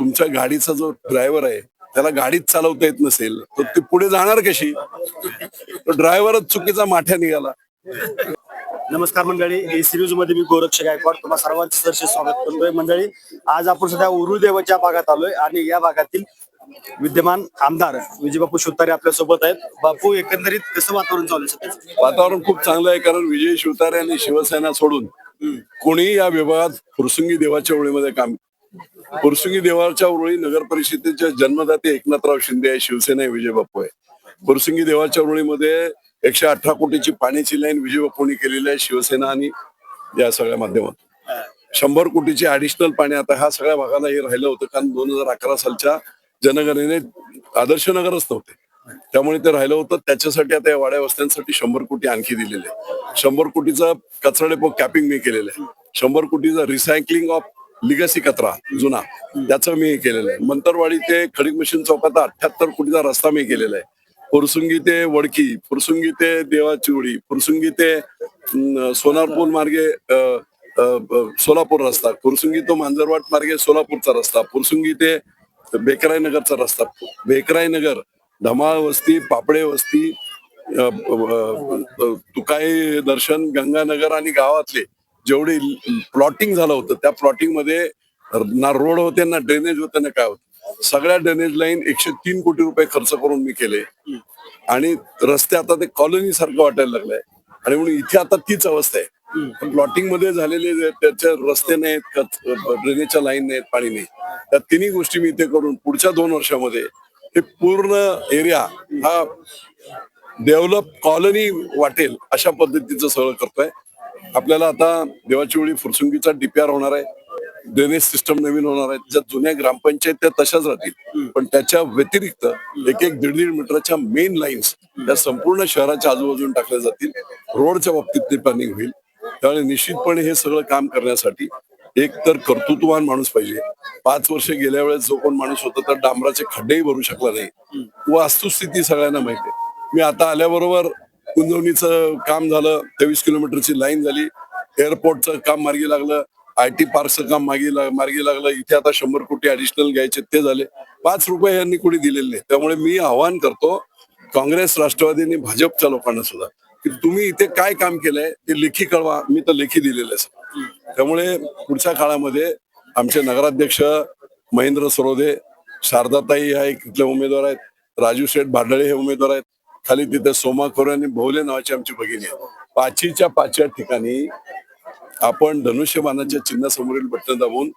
तुमच्या गाडीचा जो ड्रायव्हर आहे त्याला गाडीच चालवता येत नसेल तर ती पुढे जाणार कशी? तो ड्रायव्हरच चुकीचा माठ्या निघाला. नमस्कार मंडळी, ए सिरीज मध्ये मी गोरक्ष गायकवाड तुम्हा सर्वांचं सहर्ष स्वागत करतोय. मंडळी, आज आपण सध्या उरुदेवाच्या भागात आलोय आणि या भागातील विद्यमान आमदार विजयबापू शिवतारे आपल्या सोबत आहेत. बापू, एकंदरीत कसं वातावरण चालू आहे सध्या? वातावरण खूप चांगलं आहे, कारण विजय शिवतारे आणि शिवसेना सोडून कोणी या विभागात फुरसुंगी देवाच्या ओळीमध्ये काम. फुरसुंगी देवाच्या ओळी नगर परिषदेचे जन्मदाते एकनाथराव शिंदे आहे, शिवसेना विजय बापू आहे. फुरसुंगी देवाच्या ओळीमध्ये 118 कोटीची पाण्याची लाईन विजय बापूंनी केलेली आहे, शिवसेना आणि या सगळ्या माध्यमातून. 100 कोटीची ऍडिशनल पाणी आता ह्या सगळ्या भागाला हे राहिलं होतं, कारण 2011 सालच्या जनगणनेत आदर्श नगरच नव्हते, त्यामुळे ते राहिलं होतं. त्याच्यासाठी आता या वाड्या वस्त्यांसाठी 100 कोटी आणखी दिलेले आहे. 100 कोटीचा कचरा डेपो कॅपिंग मी केलेलं आहे. 100 कोटीचा रिसायकलिंग ऑफ लिगसी कचरा जुना त्याचं मी केलेलं आहे. मंतरवाडी ते खडीक मशीन चौकात 78 कोटीचा रस्ता मी केलेला आहे. फुरसुंगी ते वडकी, फुरसुंगी ते देवाची उडी, फुरसुंगी ते सोनारपूर मार्गे सोलापूर रस्ता, फुरसुंगी तो मांजरवाट मार्गे सोलापूरचा रस्ता, फुरसुंगी ते बेकराई नगरचा रस्ता, बेकराई नगर, धमाळ वस्ती, पापडे वस्ती, तुकाई दर्शन, गंगानगर आणि गावातले जेवढे प्लॉटिंग झालं होतं त्या प्लॉटिंग मध्ये ना रोड होते ना ड्रेनेज होते ना काय होतं. सगळ्या ड्रेनेज लाईन 103 कोटी रुपये खर्च करून मी केले आणि रस्ते आता ते कॉलनी सारखं वाटायला लागलंय. आणि म्हणून इथे आता तीच अवस्था आहे. प्लॉटिंग मध्ये झालेले त्याचे रस्ते नाहीत, ड्रेनेजच्या लाईन नाहीत, पाणी नाही. त्या तिन्ही गोष्टी मी इथे करून पुढच्या 2 वर्षामध्ये हे पूर्ण एरिया हा डेव्हलप कॉलनी वाटेल अशा पद्धतीचं सगळं करतोय. आपल्याला आता देवाची ओळी फुरसुंगीचा DPR होणार आहे, ड्रेनेज सिस्टम नवीन होणार आहे. ज्या जुन्या ग्रामपंचायत त्या तशाच राहतील, पण त्याच्या व्यतिरिक्त 1-1.5 मीटरच्या मेन लाईन्स त्या संपूर्ण शहराच्या आजूबाजून टाकल्या जातील. रोडच्या बाबतीत ते प्लॅनिंग होईल. त्यामुळे निश्चितपणे हे सगळं काम करण्यासाठी एक तर कर्तृत्ववान माणूस पाहिजे. 5 वर्ष गेल्या वेळेस जो कोण माणूस होता तर डांबराचे खड्डेही भरू शकला नाही. वस्तुस्थिती सगळ्यांना माहिती आहे. मी आता आल्याबरोबर कुंजवणीचं काम झालं, 23 किलोमीटरची लाईन झाली, एअरपोर्टचं काम मार्गी लागलं, IT पार्कचं काम मार्गी लागलं. इथे आता 100 कोटी ऍडिशनल घ्यायचे ते झाले. 5 रुपये यांनी कोणी दिलेले नाही. त्यामुळे मी आवाहन करतो काँग्रेस, राष्ट्रवादी आणि भाजपच्या लोकांना सुद्धा की तुम्ही इथे काय काम केलंय ते लेखी कळवा. मी तर लेखी दिलेलं आहे. त्यामुळे पुढच्या काळामध्ये आमचे नगराध्यक्ष महेंद्र सरोदे, शारदाताई ह्या एक इथले उमेदवार आहेत, राजू शेठ भाडळे हे उमेदवार आहेत, खाली तिथे सोमा खोरे आणि भोवले नावाची आमची भगिनी आहे. 5च्या 5 ठिकाणी आपण धनुष्यबाणाच्या चिन्हासमोरील बटन दाबून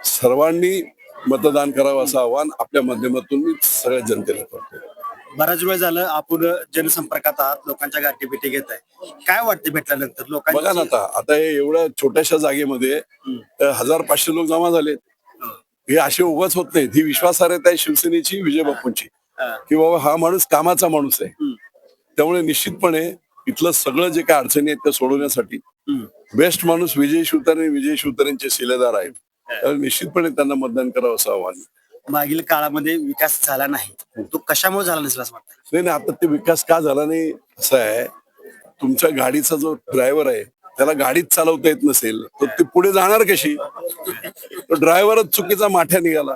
सर्वांनी मतदान करावं असं आवाहन आपल्या माध्यमातून मी सगळ्या जनतेला करतो. बराच वेळ झालं आपण जनसंपर्कात आहात, लोकांच्या गाठी भेटी घेत आहे. काय वाटते भेटल्यानंतर लोकांना? बघा ना, आता हे एवढ्या छोट्याशा जागेमध्ये 1500 लोक जमा झाले. हे असे उगाच होत नाहीत. ही विश्वासार्हता आहे शिवसेनेची, विजय बापूंची, की बाबा हा माणूस कामाचा माणूस आहे. त्यामुळे निश्चितपणे इथलं सगळं जे काय अडचणी आहेत त्या सोडवण्यासाठी बेस्ट माणूस विजय शिवतारे, विजय शिवतारेंचे शिलेदार आहेत. त्यामुळे निश्चितपणे त्यांना मतदान करावं असं आव्हान. मागील काळामध्ये विकास झाला नाही, तो कशामुळे झाला नसेल असं वाटतं? नाही, आता ते विकास का झाला नाही असं आहे, तुमच्या गाडीचा जो ड्रायव्हर आहे त्याला गाडीच चालवता येत नसेल तर ती पुढे जाणार कशी? तो ड्रायव्हरच चुकीचा माठ्या निघाला.